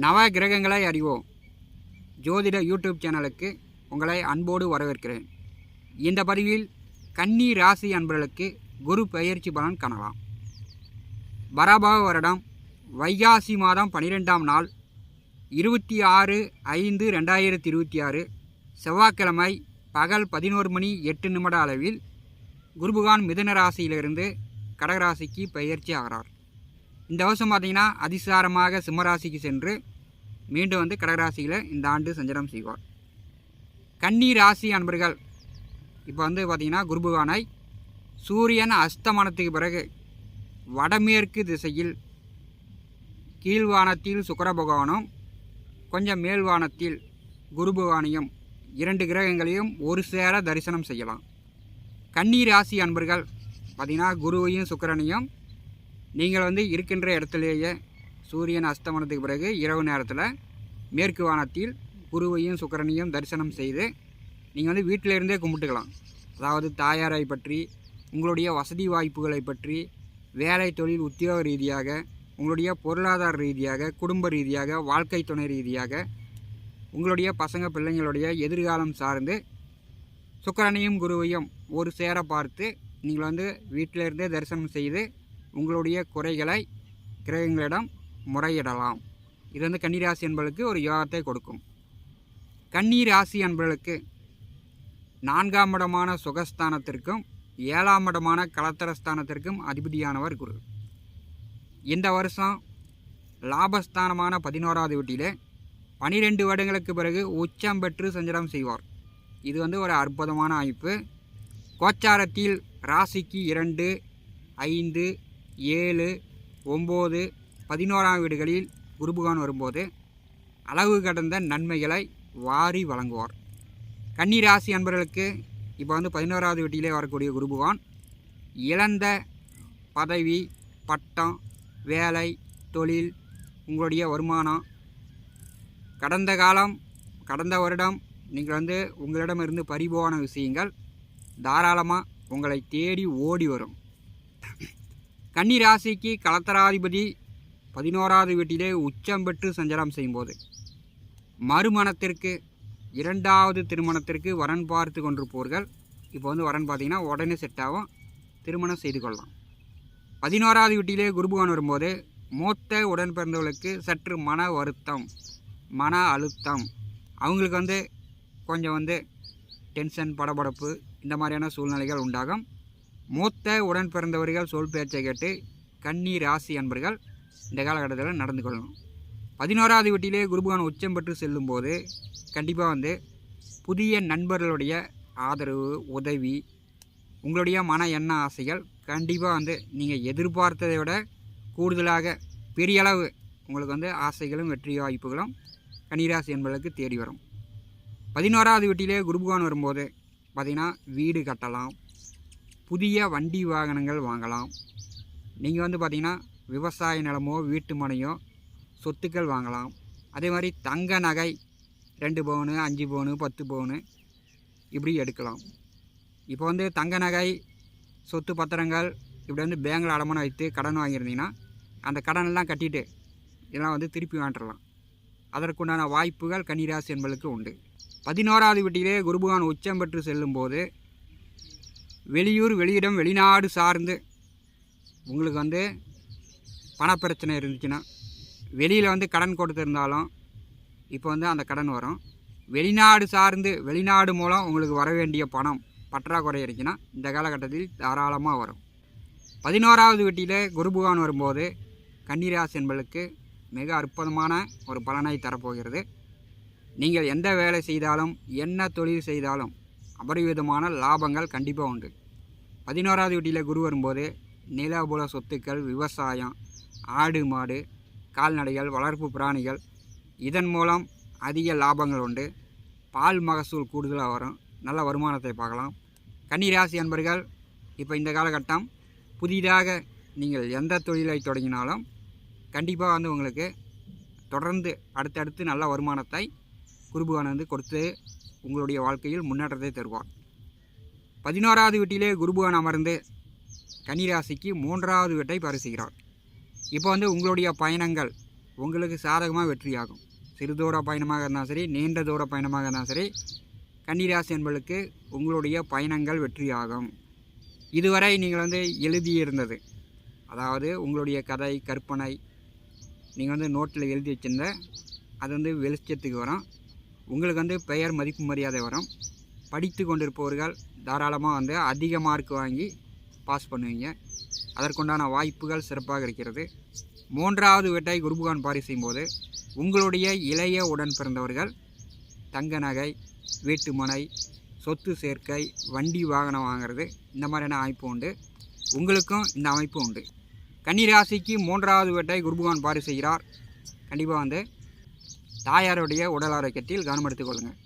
நவ கிரகங்களை அறிவோம் ஜோதிட யூடியூப் சேனலுக்கு உங்களை அன்போடு வரவேற்கிறேன். இந்த பதிவில் கன்னி ராசி அன்பர்களுக்கு குரு பெயர்ச்சி பலன் காணலாம். பராபவ வருடம் வைகாசி மாதம் 12ஆம் நாள் 26/5/2026 செவ்வாய்க்கிழமை பகல் 11:08 அளவில் குருபகவான் மிதுன ராசியிலிருந்து கடகராசிக்கு பெயர்ச்சி ஆகிறார். இந்த வருஷம் பார்த்திங்கன்னா அதிசாரமாக சிம்மராசிக்கு சென்று மீண்டும் கடகராசியில் இந்த ஆண்டு சஞ்சாரம் செய்வார். கன்னி ராசி அன்பர்கள் இப்போ பார்த்திங்கன்னா குருபகவானை சூரியன் அஸ்தமனத்துக்கு பிறகு வடமேற்கு திசையில் கீழ்வானத்தில் சுக்கிர பகவானும் கொஞ்சம் மேல்வானத்தில் குரு பகவானையும் 2 கிரகங்களையும் ஒரு சேர தரிசனம் செய்யலாம். கன்னி ராசி அன்பர்கள் பார்த்திங்கன்னா குருவையும் சுக்கிரனையும் நீங்கள் இருக்கின்ற இடத்துலேயே சூரியன் அஸ்தமனத்துக்கு பிறகு இரவு நேரத்தில் மேற்கு வானத்தில் குருவையும் சுக்கிரனையும் தரிசனம் செய்து நீங்கள் வீட்டிலேருந்தே கும்பிட்டுக்கலாம். அதாவது தாயாரை பற்றி, உங்களுடைய வசதி வாய்ப்புகளை பற்றி, வேலை தொழில் உத்தியோக ரீதியாக, உங்களுடைய பொருளாதார ரீதியாக, குடும்ப ரீதியாக, வாழ்க்கை துணை ரீதியாக, உங்களுடைய பசங்க பிள்ளைங்களுடைய எதிர்காலம் சார்ந்து சுக்கிரனையும் குருவையும் ஒரு சேர பார்த்து நீங்கள் வீட்டிலிருந்தே தரிசனம் செய்து உங்களுடைய குறைகளை கிரகங்களிடம் முறையிடலாம். இது கன்னிராசி என்பவர்களுக்கு ஒரு யோகத்தை கொடுக்கும். கன்னி ராசி என்பவர்களுக்கு 4ஆம் இடமான சுகஸ்தானத்திற்கும் 7ஆம் இடமான கலத்தரஸ்தானத்திற்கும் அதிபதியானவர் குரு. இந்த வருஷம் லாபஸ்தானமான 11வது வீட்டிலே 12 வருடங்களுக்கு பிறகு உச்சம் பெற்று சஞ்சாரம் செய்வார். இது ஒரு அற்புதமான அமைப்பு. கோச்சாரத்தில் ராசிக்கு 2, 5, 7, 9, 11ஆம் வீடுகளில் குருபகவான் வரும்போது அளவு கடந்த நன்மைகளை வாரி வழங்குவார். கன்னி ராசி அன்பர்களுக்கு இப்போ 11வது வீட்டிலே வரக்கூடிய குருபகவான் இழந்த பதவி, பட்டம், வேலை, தொழில், உங்களுடைய வருமானம், கடந்த வருடம் நீங்கள் உங்களிடமிருந்து பறிபோன விஷயங்கள் தாராளமாக உங்களை தேடி ஓடி வரும். கன்னி ராசிக்கு கலத்தராதிபதி 11வது வீட்டிலே உச்சம் பெற்று சஞ்சாரம் செய்யும்போது மறுமணத்திற்கு 2வது திருமணத்திற்கு வரன் பார்த்து கொண்டிருப்பவர்கள் இப்போ வரன் பார்த்திங்கன்னா உடனே செட் ஆகும், திருமணம் செய்து கொள்ளலாம். 11வது வீட்டிலே குருபகவான் வரும்போது மூத்த உடன் பிறந்தவர்களுக்கு சற்று மன வருத்தம், மன அழுத்தம், அவங்களுக்கு கொஞ்சம் டென்ஷன், படபடப்பு, இந்த மாதிரியான சூழ்நிலைகள் உண்டாகும். மூத்த உடன் பிறந்தவர்கள் சொல் பேச்சை கேட்டு கன்னி ராசி அன்பர்கள் இந்த காலகட்டத்தில் நடந்து கொள்ளணும். 11வது வீட்டிலே குருபகவான் உச்சம் பெற்று செல்லும்போது கண்டிப்பாக புதிய நண்பர்களுடைய ஆதரவு, உதவி, உங்களுடைய மன எண்ண ஆசைகள் கண்டிப்பாக நீங்கள் எதிர்பார்த்ததை விட கூடுதலாக பெரிய அளவு உங்களுக்கு ஆசைகளும் வெற்றி வாய்ப்புகளும் கன்னிராசி என்பதற்கு தேடி வரும். 11வது வீட்டிலே குருபகவான் வரும்போது பார்த்திங்கன்னா வீடு கட்டலாம், புதிய வண்டி வாகனங்கள் வாங்கலாம். நீங்கள் பார்த்திங்கன்னா விவசாய நிலமோ வீட்டு மனையோ சொத்துக்கள் வாங்கலாம். அதே மாதிரி தங்க நகை 2 பவுனு, 5 பவுனு, 10 பவுனு இப்படி எடுக்கலாம். இப்போ தங்க நகை, சொத்து பத்திரங்கள் இப்படி பேங்கில் அடமானம் வைத்து கடன் வாங்கியிருந்தீங்கன்னா அந்த கடனெல்லாம் கட்டிட்டு இதெல்லாம் திருப்பி வாங்கிடலாம். அதற்குண்டான வாய்ப்புகள் கன்னிராசி என்பதற்கு உண்டு. 11வது வீட்டிலே குருபகவான் உச்சம் பெற்று செல்லும்போது வெளியூர், வெளியிடம், வெளிநாடு சார்ந்து உங்களுக்கு பணப்பிரச்சனை இருந்துச்சுன்னா, வெளியில் கடன் கொடுத்துருந்தாலும் இப்போ அந்த கடன் வரும். வெளிநாடு சார்ந்து, வெளிநாடு மூலம் உங்களுக்கு வர வேண்டிய பணம் பற்றாக்குறை இருக்குன்னா இந்த காலகட்டத்தில் தாராளமாக வரும். 11வது வீட்டிலே குருபகவான் வரும்போது கன்னிராசி என்பதற்கு மிக அற்புதமான ஒரு பலனை தரப்போகிறது. நீங்கள் எந்த வேலை செய்தாலும், என்ன தொழில் செய்தாலும் அபரிவிதமான லாபங்கள் கண்டிப்பாக உண்டு. 11வது வீட்டில் குரு வரும்போது நிலபுல சொத்துக்கள், விவசாயம், ஆடு மாடு, கால்நடைகள், வளர்ப்பு பிராணிகள், இதன் மூலம் அதிக லாபங்கள் உண்டு. பால் மகசூல் கூடுதலாக வரும், நல்ல வருமானத்தை பார்க்கலாம். கன்னிராசி அன்பர்கள் இப்போ இந்த காலகட்டம் புதிதாக நீங்கள் எந்த தொழிலை தொடங்கினாலும் கண்டிப்பாக உங்களுக்கு தொடர்ந்து அடுத்தடுத்து நல்ல வருமானத்தை குருபகவான் கொடுத்து உங்களுடைய வாழ்க்கையில் முன்னேற்றத்தை தருவார். 11வது வீட்டிலே குருபகவான் அமர்ந்து கன்னிராசிக்கு 3வது வீட்டை பரிசுகிறார். இப்போ உங்களுடைய பயணங்கள் உங்களுக்கு சாதகமாக வெற்றியாகும். சிறு தூர பயணமாக இருந்தாலும் சரி, நீண்ட தூர பயணமாக இருந்தாலும் சரி, கன்னிராசி என்பவர்களுக்கு உங்களுடைய பயணங்கள் வெற்றியாகும். இதுவரை நீங்கள் எழுதியிருந்தது, அதாவது உங்களுடைய கதை கற்பனை நீங்கள் நோட்டில் எழுதி வச்சுருந்த அது வெளிச்சத்துக்கு வரும். உங்களுக்கு பெயர் மதிப்பு மரியாதை வரும். படித்து கொண்டிருப்பவர்கள் தாராளமாக அதிக மார்க் வாங்கி பாஸ் பண்ணுவீங்க. அதற்குண்டான வாய்ப்புகள் சிறப்பாக இருக்கிறது. 3வது வீட்டை குருபகவான் பாரி செய்யும்போது உங்களுடைய இளைய உடன் பிறந்தவர்கள் தங்க நகை, வீட்டு மனை, சொத்து சேர்க்கை, வண்டி வாகனம் வாங்கிறது, இந்த மாதிரியான அமைப்பு உண்டு. உங்களுக்கும் இந்த அமைப்பு உண்டு. கன்னிராசிக்கு 3வது வீட்டை குருபகவான் பாரி செய்கிறார். கண்டிப்பாக தாயாருடைய உடல் ஆரோக்கியத்தில் கவனம் எடுத்துக்கொள்ளுங்கள்.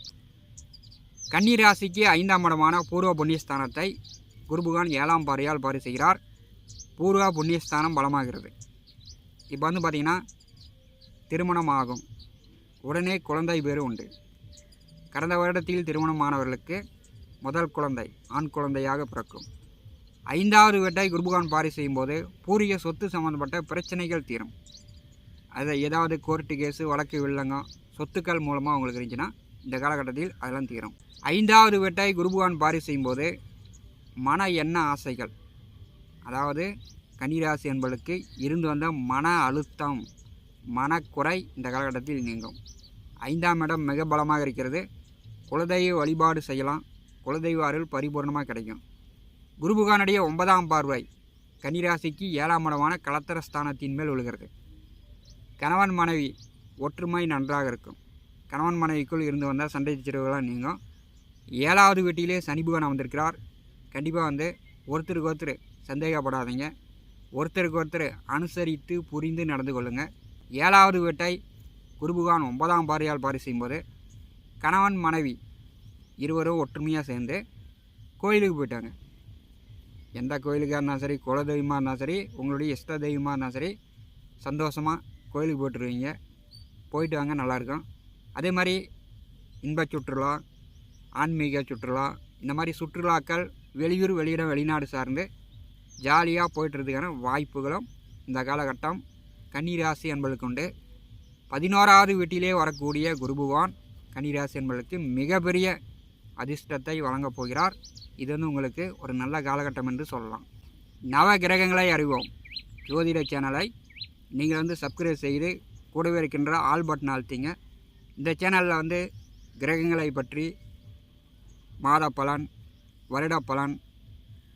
கன்னிராசிக்கு 5ஆம் இடமான பூர்வ புண்ணியஸ்தானத்தை குருபகவான் 7ஆம் பார்வையால் பாரி செய்கிறார். பூர்வ புண்ணியஸ்தானம் பலமாகிறது. இப்போ பார்த்திங்கன்னா திருமணம் ஆகும். உடனே குழந்தை பேர் உண்டு. கடந்த வருடத்தில் திருமணமானவர்களுக்கு முதல் குழந்தை ஆண் குழந்தையாக பிறக்கும். 5வது வீட்டை குருபகவான் பாரி செய்யும்போது பூர்வீக சொத்து சம்பந்தப்பட்ட பிரச்சனைகள் தீரும். அதை ஏதாவது கோர்ட்டு கேஸு, வழக்கு வில்லங்கம், சொத்துக்கள் மூலமாக உங்களுக்கு இருந்துச்சுன்னா இந்த காலகட்டத்தில் அதெல்லாம் தீரும். 5வது வீட்டை குருபகவான் பாரி செய்யும்போது மன எண்ண ஆசைகள், அதாவது கன்னிராசி என்பவர்களுக்கு இருந்து வந்த மன அழுத்தம், மனக்குறை இந்த காலகட்டத்தில் நீங்கும். 5ஆம் இடம் மிக பலமாக இருக்கிறது. குலதெய்வ வழிபாடு செய்யலாம். குலதெய்வ அருள் பரிபூர்ணமாக கிடைக்கும். குருபகவானுடைய 9ஆம் பார்வை கன்னிராசிக்கு 7ஆம் இடமான கலத்திரஸ்தானத்தின் மேல் விழுகிறது. கணவன் மனைவி ஒற்றுமை நன்றாக இருக்கும். கணவன் மனைவிக்குள் இருந்து வந்தால் சண்டை சச்சரவுகளாக நீங்கும். 7வது வீட்டிலே சனி பகவான் வந்திருக்கிறார். கண்டிப்பாக ஒருத்தருக்கு ஒருத்தர் சந்தேகப்படாதீங்க. ஒருத்தருக்கு ஒருத்தர் அனுசரித்து புரிந்து நடந்து கொள்ளுங்கள். 7வது வீட்டை குருபகவான் 9ஆம் பார்வையால் பாரி செய்யும்போது கணவன் மனைவி இருவரும் ஒற்றுமையாக சேர்ந்து கோயிலுக்கு போயிட்டாங்க. எந்த கோயிலுக்காக இருந்தாலும் சரி, குலதெய்வமாக இருந்தாலும் சரி, உங்களுடைய இஷ்ட தெய்வமாக இருந்தாலும் சரி, சந்தோஷமாக கோயிலுக்கு போய்ட்டுருவீங்க. போயிட்டு வாங்க, நல்லாயிருக்கும். அதே மாதிரி இன்ப சுற்றுலா, ஆன்மீக சுற்றுலா, இந்த மாதிரி சுற்றுலாக்கள் வெளியூர், வெளியிடம், வெளிநாடு சார்ந்து ஜாலியாக போய்ட்டுறதுக்கான வாய்ப்புகளும் இந்த காலகட்டம் கன்னிராசி என்பதற்கு உண்டு. 11வது வீட்டிலே வரக்கூடிய குருபகவான் கன்னிராசி என்பதற்கு மிகப்பெரிய அதிர்ஷ்டத்தை வழங்கப் போகிறார். இது உங்களுக்கு ஒரு நல்ல காலகட்டம் என்று சொல்லலாம். நவ கிரகங்களை அறிவோம் ஜோதிட சேனலை நீங்கள் சப்ஸ்கிரைப் செய்து கூடவே இருக்கின்ற ஆல் பட்டன் அழுத்திங்க. இந்த சேனலில் கிரகங்களை பற்றி மாத பலன், வருட பலன்,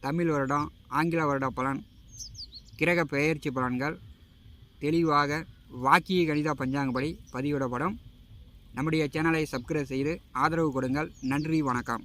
தமிழ் வருடம், ஆங்கில வருட பலன், கிரக பெயர்ச்சி பலன்கள் தெளிவாக வாக்கிய கணித பஞ்சாங்கப்படி பதிவிடப்படும். நம்முடைய சேனலை சப்ஸ்கிரைப் செய்து ஆதரவு கொடுங்கள். நன்றி, வணக்கம்.